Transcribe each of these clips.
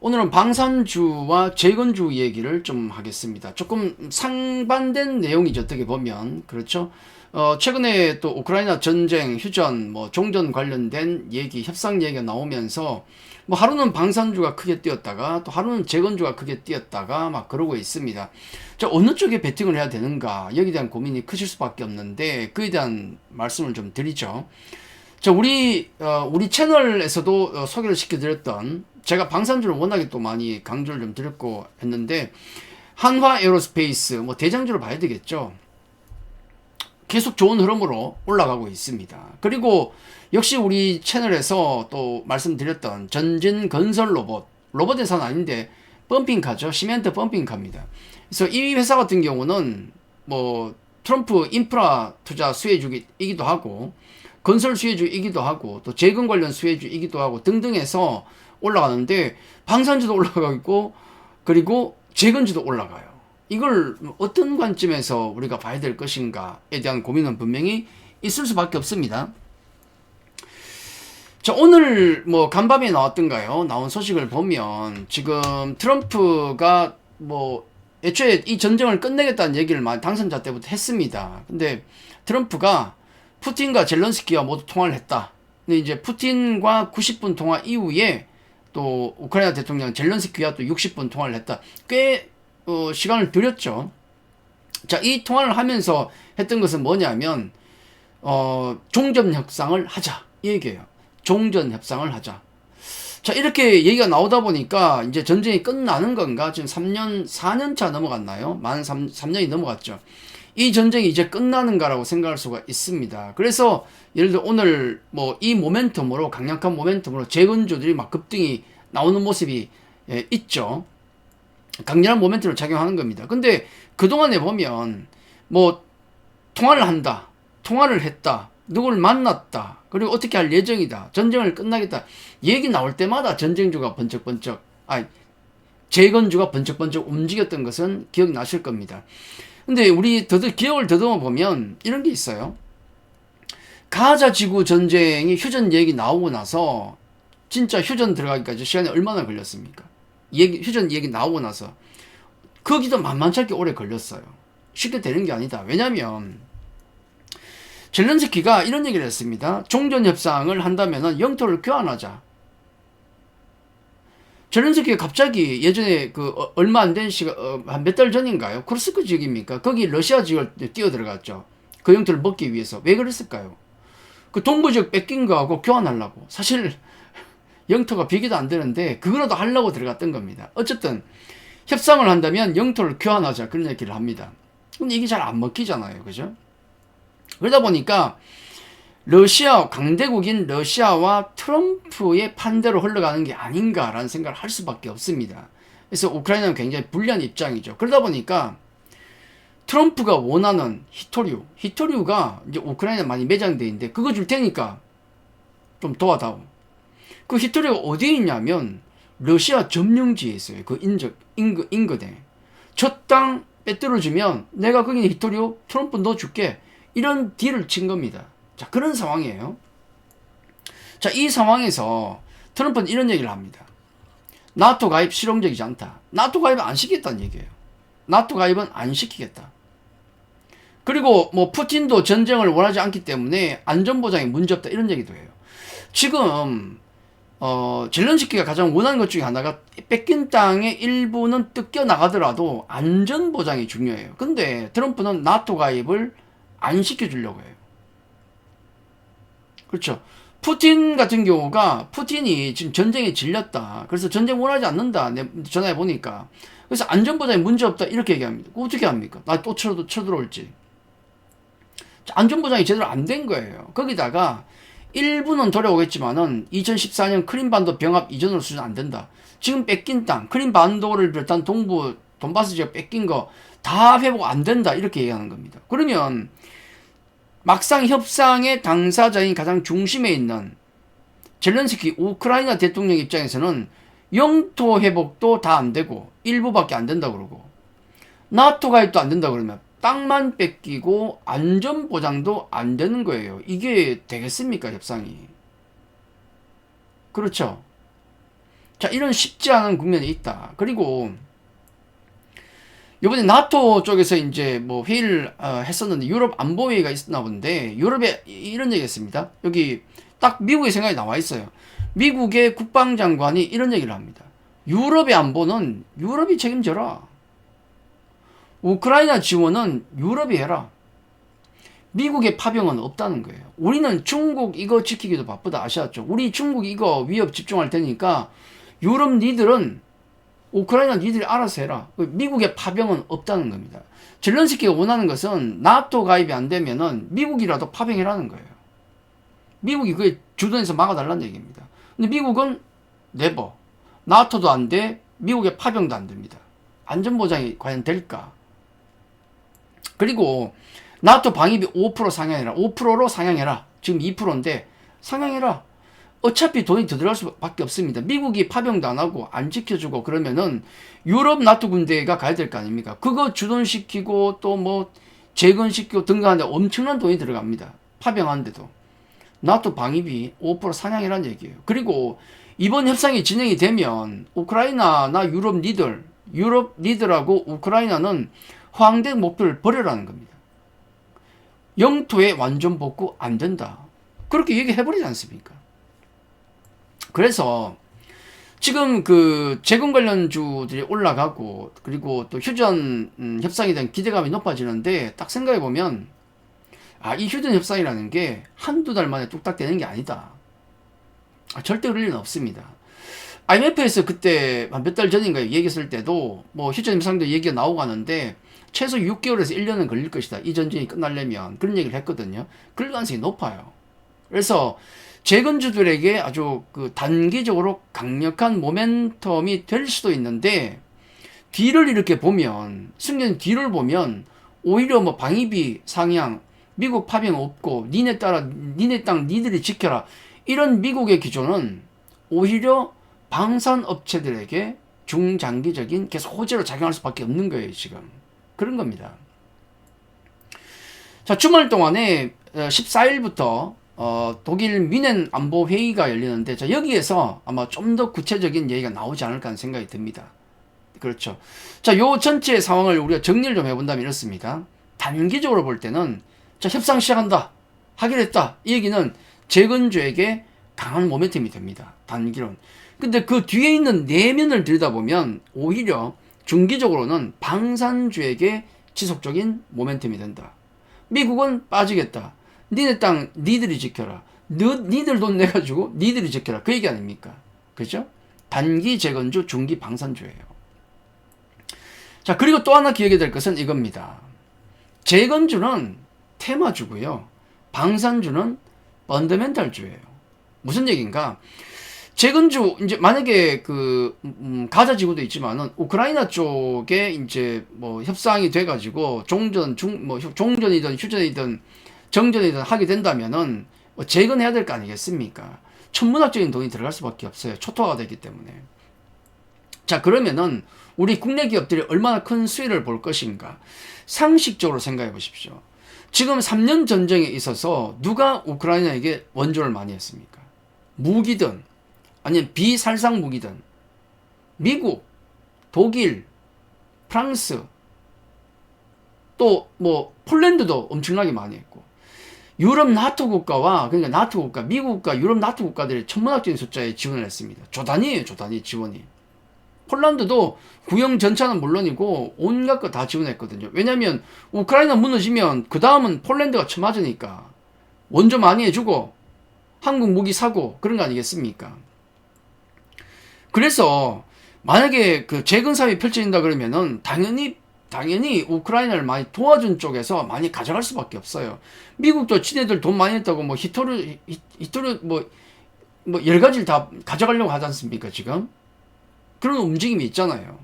오늘은 방산주와 재건주 얘기를 좀 하겠습니다. 조금 상반된 내용이죠. 어떻게 보면. 그렇죠. 최근에 또 우크라이나 전쟁, 휴전, 뭐 종전 관련된 얘기, 협상 얘기가 나오면서 뭐 하루는 방산주가 크게 뛰었다가 또 하루는 재건주가 크게 뛰었다가 막 그러고 있습니다. 자, 어느 쪽에 베팅을 해야 되는가? 여기에 대한 고민이 크실 수밖에 없는데 그에 대한 말씀을 좀 드리죠. 자, 우리 채널에서도 소개를 시켜드렸던, 제가 방산주를 워낙에 또 많이 강조를 좀 드렸고 했는데, 한화 에어로스페이스, 뭐 대장주를 봐야 되겠죠. 계속 좋은 흐름으로 올라가고 있습니다. 그리고 역시 우리 채널에서 또 말씀드렸던 전진 건설 로봇 회사는 아닌데, 펌핑카죠. 시멘트 펌핑카입니다. 그래서 이 회사 같은 경우는 뭐 트럼프 인프라 투자 수혜주이기도 하고, 건설 수혜주이기도 하고, 또 재건 관련 수혜주이기도 하고 등등 해서 올라가는데, 방산주도 올라가고 있고, 그리고 재건주도 올라가요. 이걸 어떤 관점에서 우리가 봐야 될 것인가에 대한 고민은 분명히 있을 수밖에 없습니다. 자, 오늘 뭐 간밤에 나온 소식을 보면 지금 트럼프가 뭐 애초에 이 전쟁을 끝내겠다는 얘기를 당선자 때부터 했습니다. 근데 트럼프가 푸틴과 젤런스키와 모두 통화를 했다. 근데 이제 푸틴과 90분 통화 이후에 또 우크라이나 대통령 젤런스키와 또 60분 통화를 했다. 꽤 시간을 들였죠. 자, 이 통화를 하면서 했던 것은 뭐냐면 종전 협상을 하자 이 얘기예요. 종전 협상을 하자. 자, 이렇게 얘기가 나오다 보니까 이제 전쟁이 끝나는 건가? 지금 4년 차 넘어갔나요? 만 3년이 넘어갔죠. 이 전쟁이 이제 끝나는가라고 생각할 수가 있습니다. 그래서 예를 들어 오늘 뭐 이 모멘텀으로, 강력한 모멘텀으로 재건주들이 막 급등이 나오는 모습이 있죠. 강렬한 모멘텀을 작용하는 겁니다. 근데 그동안에 보면 뭐 통화를 한다, 통화를 했다, 누구를 만났다, 그리고 어떻게 할 예정이다, 전쟁을 끝나겠다 얘기 나올 때마다 전쟁주가 번쩍번쩍, 재건주가 번쩍번쩍 움직였던 것은 기억나실 겁니다. 근데 우리 기억을 더듬어 보면 이런 게 있어요. 가자 지구 전쟁이 휴전 얘기 나오고 나서 진짜 휴전 들어가기까지 시간이 얼마나 걸렸습니까? 휴전 얘기 나오고 나서 거기도 만만치 않게 오래 걸렸어요. 쉽게 되는 게 아니다. 왜냐면 젤렌스키가 이런 얘기를 했습니다. 종전 협상을 한다면 영토를 교환하자. 젤렌스키가 갑자기 예전에 얼마 안 된 시간, 한 몇 달 전인가요? 쿠르스크 지역입니까? 거기 러시아 지역을 뛰어들어갔죠. 그 영토를 먹기 위해서. 왜 그랬을까요? 그 동부 지역 뺏긴 거하고 교환하려고. 사실 영토가 비교도 안 되는데 그거라도 하려고 들어갔던 겁니다. 어쨌든 협상을 한다면 영토를 교환하자, 그런 얘기를 합니다. 근데 이게 잘 안 먹히잖아요. 그죠? 그러다 보니까 강대국인 러시아와 트럼프의 판대로 흘러가는 게 아닌가라는 생각을 할 수밖에 없습니다. 그래서 우크라이나는 굉장히 불리한 입장이죠. 그러다 보니까 트럼프가 원하는 히토류가 이제 우크라이나에 많이 매장되어 있는데 그거 줄 테니까 좀 도와다오. 그 히토류가 어디에 있냐면 러시아 점령지에 있어요. 그 인근에. 저 땅 빼뚫어주면 내가 거기 히토류 트럼프 넣어줄게. 이런 딜을 친 겁니다. 자, 그런 상황이에요. 자, 이 상황에서 트럼프는 이런 얘기를 합니다. 나토 가입 실용적이지 않다. 나토 가입은 안 시키겠다는 얘기예요. 나토 가입은 안 시키겠다. 그리고 뭐 푸틴도 전쟁을 원하지 않기 때문에 안전보장에 문제없다, 이런 얘기도 해요. 지금 젤런스키가 가장 원하는 것 중에 하나가 뺏긴 땅의 일부는 뜯겨 나가더라도 안전보장이 중요해요. 근데 트럼프는 나토 가입을 안 시켜주려고 해요. 그렇죠. 푸틴 같은 경우가, 푸틴이 지금 전쟁에 질렸다, 그래서 전쟁 원하지 않는다, 전화해 보니까. 그래서 안전보장에 문제없다 이렇게 얘기합니다. 어떻게 합니까? 나 또 쳐들어올지. 안전보장이 제대로 안 된 거예요. 거기다가 일부는 돌아오겠지만은 2014년 크림반도 병합 이전으로 수준 안 된다. 지금 뺏긴 땅, 크림반도를 비롯한 동부 돈바스 지역 뺏긴 거 다 회복 안 된다, 이렇게 얘기하는 겁니다. 그러면 막상 협상의 당사자인 가장 중심에 있는 젤렌스키 우크라이나 대통령 입장에서는 영토 회복도 다 안 되고 일부밖에 안 된다 그러고 나토 가입도 안 된다 그러면 땅만 뺏기고 안전보장도 안 되는 거예요. 이게 되겠습니까, 협상이? 그렇죠. 자, 이런 쉽지 않은 국면이 있다. 그리고 이번에 나토 쪽에서 이제 뭐 회의를 했었는데 유럽 안보회의가 있었나 본데 유럽에 이런 얘기 했습니다. 여기 딱 미국의 생각이 나와 있어요. 미국의 국방장관이 이런 얘기를 합니다. 유럽의 안보는 유럽이 책임져라. 우크라이나 지원은 유럽이 해라. 미국의 파병은 없다는 거예요. 우리는 중국 이거 지키기도 바쁘다. 아시았죠? 우리 중국 이거 위협 집중할 테니까 유럽 니들은 우크라이나 니들이 알아서 해라. 미국의 파병은 없다는 겁니다. 젤렌스키가 원하는 것은 나토 가입이 안 되면은 미국이라도 파병해라는 거예요. 미국이 그게 주도해서 막아달라는 얘기입니다. 근데 미국은 네버. 나토도 안 돼. 미국의 파병도 안 됩니다. 안전보장이 과연 될까? 그리고 나토 방위비 5% 상향해라. 5%로 상향해라. 지금 2%인데 상향해라. 어차피 돈이 더 들어갈 수밖에 없습니다. 미국이 파병도 안 하고 안 지켜주고 그러면은 유럽 나토 군대가 가야 될 거 아닙니까? 그거 주둔시키고 또 뭐 재건시키고 등가하는데 엄청난 돈이 들어갑니다. 파병하는데도. 나토 방위비 5% 상향이라는 얘기예요. 그리고 이번 협상이 진행이 되면 우크라이나나 유럽 리들하고 우크라이나는 허황된 목표를 버려라는 겁니다. 영토의 완전 복구 안 된다. 그렇게 얘기해버리지 않습니까? 그래서 지금 그 재건 관련주들이 올라가고 그리고 또 휴전 협상에 대한 기대감이 높아지는데 딱 생각해 보면 이 휴전 협상이라는 게 한두 달 만에 뚝딱 되는 게 아니다. 절대 그럴 일은 없습니다. IMF에서 그때 한 몇 달 전인가요? 얘기했을 때도 뭐 휴전 협상도 얘기가 나오고 하는데 최소 6개월에서 1년은 걸릴 것이다. 이 전쟁이 끝나려면 그런 얘기를 했거든요. 그럴 가능성이 높아요. 그래서 재건주들에게 아주 그 단기적으로 강력한 모멘텀이 될 수도 있는데 뒤를 이렇게 보면 승전 뒤를 보면 오히려 뭐 방위비 상향, 미국 파병 없고 니네 땅 니들이 지켜라 이런 미국의 기조는 오히려 방산 업체들에게 중장기적인 계속 호재로 작용할 수밖에 없는 거예요. 지금 그런 겁니다. 자, 주말 동안에 14일부터 독일 뮌헨 안보 회의가 열리는데 자, 여기에서 아마 좀 더 구체적인 얘기가 나오지 않을까 하는 생각이 듭니다. 그렇죠. 자, 요 전체 상황을 우리가 정리를 좀 해본다면 이렇습니다. 단기적으로 볼 때는 자, 협상 시작한다. 하기로 했다. 이 얘기는 재건주에게 강한 모멘텀이 됩니다. 단기론. 근데 그 뒤에 있는 내면을 들여다보면 오히려 중기적으로는 방산주에게 지속적인 모멘텀이 된다. 미국은 빠지겠다. 니네 땅 니들이 지켜라. 니들 돈 내가지고 니들이 지켜라. 그 얘기 아닙니까? 그죠? 단기 재건주, 중기 방산주예요. 자, 그리고 또 하나 기억해야 될 것은 이겁니다. 재건주는 테마주고요. 방산주는 펀더멘탈주예요. 무슨 얘기인가? 재건주 이제 만약에 그 가자 지구도 있지만은 우크라이나 쪽에 이제 뭐 협상이 돼가지고 종전이든 휴전이든 정전이든 하게 된다면은 뭐 재건해야 될 거 아니겠습니까? 천문학적인 돈이 들어갈 수밖에 없어요. 초토화가 되기 때문에. 자, 그러면은 우리 국내 기업들이 얼마나 큰 수혜를 볼 것인가? 상식적으로 생각해 보십시오. 지금 3년 전쟁에 있어서 누가 우크라이나에게 원조를 많이 했습니까? 무기든 아니면 비살상 무기든 미국, 독일, 프랑스 또 뭐 폴란드도 엄청나게 많이 했고 유럽 나토 국가와 그러니까 나토 국가, 미국과 유럽 나토 국가들이 천문학적인 숫자에 지원을 했습니다. 조단위예요, 조단위 지원이. 폴란드도 구형 전차는 물론이고 온갖 거 다 지원했거든요. 왜냐하면 우크라이나 무너지면 그 다음은 폴란드가 쳐맞으니까 원조 많이 해주고 한국 무기 사고 그런 거 아니겠습니까? 그래서 만약에 그 재건 사업이 펼쳐진다 그러면은 당연히 우크라이나를 많이 도와준 쪽에서 많이 가져갈 수밖에 없어요. 미국도 지네들 돈 많이 했다고 뭐 히토르 뭐 여러 가지를 다 가져가려고 하지 않습니까, 지금? 그런 움직임이 있잖아요.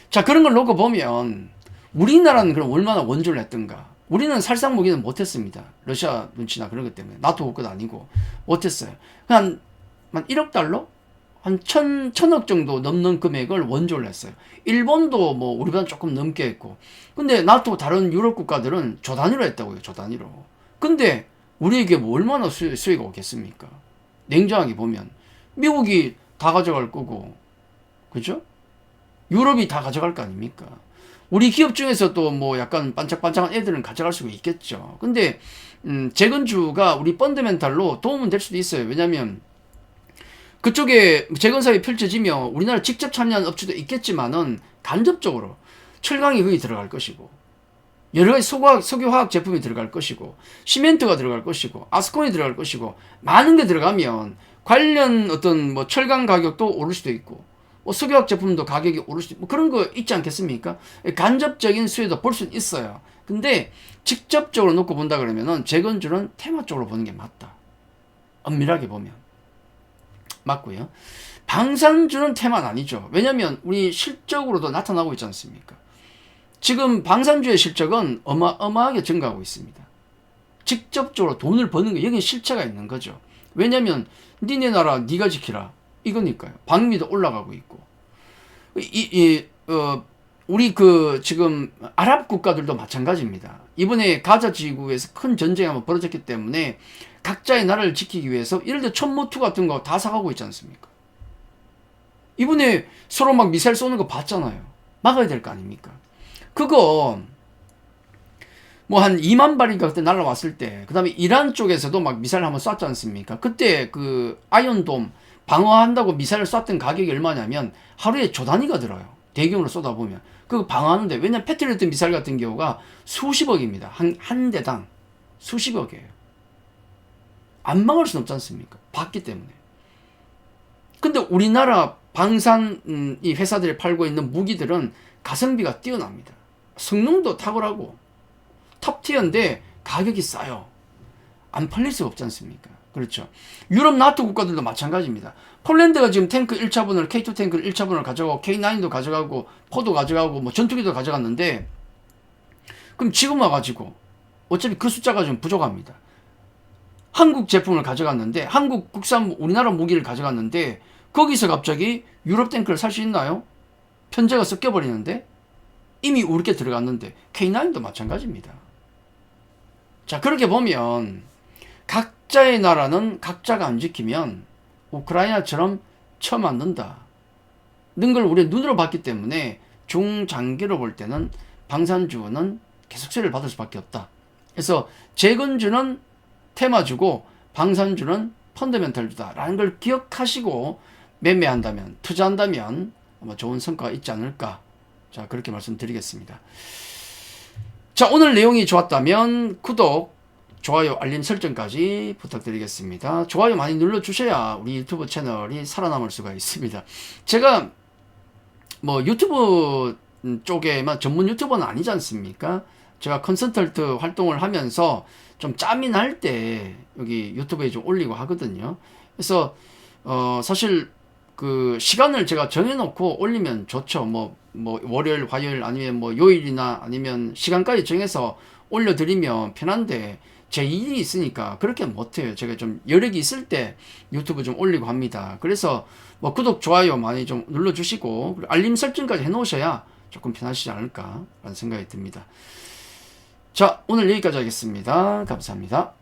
자, 그런 걸 놓고 보면 우리나라는 그럼 얼마나 원조를 했던가? 우리는 살상 무기는 못했습니다. 러시아 눈치나 그런 것 때문에. 나토 국가도 아니고 못했어요. 한 1억 달러? 한 천억 정도 넘는 금액을 원조를 했어요. 일본도 뭐 우리보다 조금 넘게 했고. 근데 나토 다른 유럽 국가들은 조 단위로 했다고요. 조 단위로. 근데 우리에게 뭐 얼마나 수익이 오겠습니까? 냉정하게 보면. 미국이 다 가져갈 거고, 그죠? 유럽이 다 가져갈 거 아닙니까? 우리 기업 중에서 또 뭐 약간 반짝반짝한 애들은 가져갈 수가 있겠죠. 근데 재건주가 우리 펀더멘탈로 도움은 될 수도 있어요. 왜냐면 그쪽에 재건사업이 펼쳐지면 우리나라 직접 참여한 업체도 있겠지만은 간접적으로 철강이 거기 들어갈 것이고, 여러 가지 석유화학 제품이 들어갈 것이고, 시멘트가 들어갈 것이고, 아스콘이 들어갈 것이고, 많은 게 들어가면 관련 어떤 뭐 철강 가격도 오를 수도 있고, 뭐 석유화학 제품도 가격이 오를 수도 있고, 뭐 그런 거 있지 않겠습니까? 간접적인 수혜도 볼 수는 있어요. 근데 직접적으로 놓고 본다 그러면은 재건주는 테마 쪽으로 보는 게 맞다. 엄밀하게 보면. 맞고요. 방산주는 테마는 아니죠. 왜냐면 우리 실적으로도 나타나고 있지 않습니까? 지금 방산주의 실적은 어마어마하게 증가하고 있습니다. 직접적으로 돈을 버는 거, 여기 실체가 있는 거죠. 왜냐면 니네 나라 니가 지키라 이거니까요. 방위도 올라가고 있고, 우리 지금 아랍 국가들도 마찬가지입니다. 이번에 가자 지구에서 큰 전쟁이 한번 벌어졌기 때문에 각자의 나라를 지키기 위해서 예를 들어 천모투 같은 거 다 사가고 있지 않습니까? 이번에 서로 막 미사일 쏘는 거 봤잖아요. 막아야 될 거 아닙니까? 그거 뭐 한 2만 발인가 그때 날라왔을 때, 그 다음에 이란 쪽에서도 막 미사일 한번 쐈지 않습니까? 그때 그 아이언돔 방어한다고 미사일을 쐈던 가격이 얼마냐면 하루에 조 단위가 들어요. 대규모로 쏟아보면. 그거 방어하는데, 왜냐면 패트리어트 미사일 같은 경우가 수십억입니다. 한 대당 수십억이에요. 안 막을 수는 없지 않습니까? 봤기 때문에. 근데 우리나라 방산 이 회사들이 팔고 있는 무기들은 가성비가 뛰어납니다. 성능도 탁월하고 탑티어인데 가격이 싸요. 안 팔릴 수가 없지 않습니까? 그렇죠. 유럽 나토 국가들도 마찬가지입니다. 폴란드가 지금 탱크 1차분을, K2 탱크를 1차분을 가져가고 K9도 가져가고 포도 가져가고 뭐 전투기도 가져갔는데, 그럼 지금 와가지고 어차피 그 숫자가 좀 부족합니다. 한국 제품을 가져갔는데, 한국 국산 우리나라 무기를 가져갔는데 거기서 갑자기 유럽 탱크를 살 수 있나요? 편제가 섞여버리는데 이미 우리께 들어갔는데. K9도 마찬가지입니다. 자, 그렇게 보면 각자의 나라는 각자가 안 지키면 우크라이나처럼 쳐맞는다 는 걸 우리 눈으로 봤기 때문에 중장기로 볼 때는 방산주는 계속 수혜를 받을 수밖에 없다. 그래서 재건주는 테마주고 방산주는 펀더멘털주다 라는 걸 기억하시고 매매한다면, 투자한다면 아마 좋은 성과가 있지 않을까. 자, 그렇게 말씀드리겠습니다. 자, 오늘 내용이 좋았다면 구독, 좋아요, 알림 설정까지 부탁드리겠습니다. 좋아요 많이 눌러주셔야 우리 유튜브 채널이 살아남을 수가 있습니다. 제가 뭐 유튜브 쪽에만 전문 유튜버는 아니지 않습니까? 제가 컨설턴트 활동을 하면서 좀 짬이 날 때 여기 유튜브에 좀 올리고 하거든요. 그래서 사실 그 시간을 제가 정해놓고 올리면 좋죠. 뭐 월요일, 화요일 아니면 뭐 요일이나 아니면 시간까지 정해서 올려드리면 편한데 제 일이 있으니까 그렇게 못해요. 제가 좀 여력이 있을 때 유튜브 좀 올리고 합니다. 그래서 뭐 구독, 좋아요 많이 좀 눌러주시고 알림 설정까지 해놓으셔야 조금 편하시지 않을까 라는 생각이 듭니다. 자, 오늘 여기까지 하겠습니다. 감사합니다.